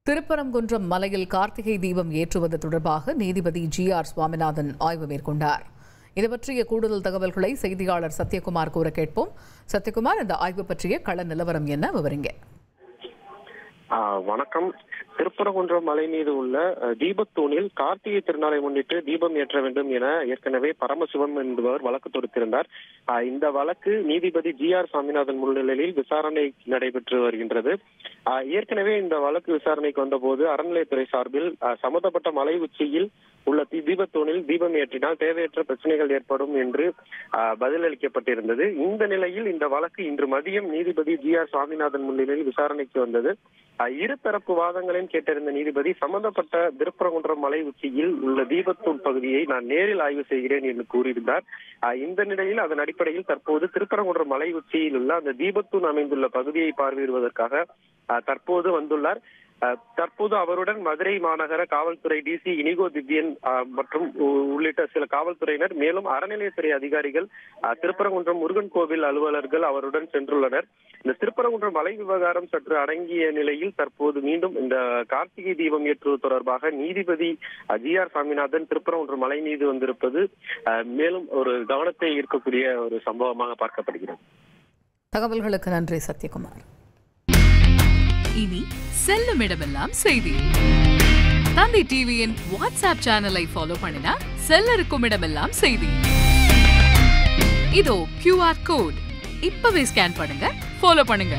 திருப்பரங்குன்றம் மலையில் கார்த்திகை தீபம் ஏற்றுவது தொடர்பாக நீதிபதி ஜி.ஆர். சுவாமிநாதன் ஆய்வு மேற்கொண்டார். இது பற்றிய கூடுதல் தகவல்களை செய்தியாளர் சத்யகுமார் கூற கேட்போம். சத்யகுமார், இந்த ஆய்வு பற்றிய கள நிலவரம் என்ன, விவரிங்க. வணக்கம். திருப்பரங்குன்றம் மலை மீது உள்ள தீபத்தூணில் கார்த்திகை திருநாளை முன்னிட்டு தீபம் ஏற்ற வேண்டும் என ஏற்கனவே பரமசிவம் என்பவர் வழக்கு தொடுத்திருந்தார். இந்த வழக்கு நீதிபதி ஜி.ஆர். சுவாமிநாதன் முன்னிலையில் விசாரணை நடைபெற்று வருகின்றது. ஏற்கனவே இந்த வழக்கு விசாரணைக்கு வந்தபோது அறநிலையத்துறை சார்பில் சம்பந்தப்பட்ட மலை உச்சியில் உள்ள தீபத்தூணில் தீபம் ஏற்றினால் தேவையற்ற பிரச்சனைகள் ஏற்படும் என்று பதிலளிக்கப்பட்டிருந்தது. இந்த நிலையில் இந்த வழக்கு இன்று மதியம் நீதிபதி ஜி.ஆர். சுவாமிநாதன் முன்னிலையில் விசாரணைக்கு வந்தது. இருதரப்பு வாதங்களையும் கேட்டிருந்த நீதிபதி சம்பந்தப்பட்ட திருப்பரங்குன்றம் மலை உச்சியில் உள்ள தீபத்தூண் பகுதியை நான் நேரில் ஆய்வு செய்கிறேன் என்று கூறியிருந்தார். இந்த நிலையில் அதன் அடிப்படையில் தற்போது திருப்பரங்குன்றம் மலை உச்சியில் உள்ள அந்த தீபத்தூண் அமைந்துள்ள பகுதியை பார்வையிடுவதற்காக தற்போது வந்துள்ளார். தற்போது அவருடன் மதுரை மாநகர காவல்துறை டிசி இனிகோ திவ்யன் மற்றும் உள்ளிட்ட சில காவல்துறையினர், மேலும் அறநிலையத்துறை அதிகாரிகள், திருப்பரங்குன்றம் முருகன் கோவில் அலுவலர்கள் அவருடன் சென்றுள்ளனர். இந்த திருப்பரங்குன்றம் மலை விவகாரம் சற்று அடங்கிய நிலையில் தற்போது மீண்டும் இந்த கார்த்திகை தீபம் ஏற்றுவது தொடர்பாக நீதிபதி ஜி.ஆர். சுவாமிநாதன் திருப்பரங்குன்றம் மலை மீது வந்திருப்பது மேலும் ஒரு கவனத்தை ஈர்க்கக்கூடிய ஒரு சம்பவமாக பார்க்கப்படுகிறது. தகவல்களுக்கு நன்றி சத்யகுமார். இனி செல்லும் இடமெல்லாம் செய்தி. தந்தை டிவியின் வாட்ஸ்அப் சேனலை ஃபாலோ பண்ணினா செல்லருக்கும் இடமெல்லாம் செய்தி. இதோ QR கோட் இப்பவே ஸ்கேன் பண்ணுங்க, ஃபாலோ பண்ணுங்க.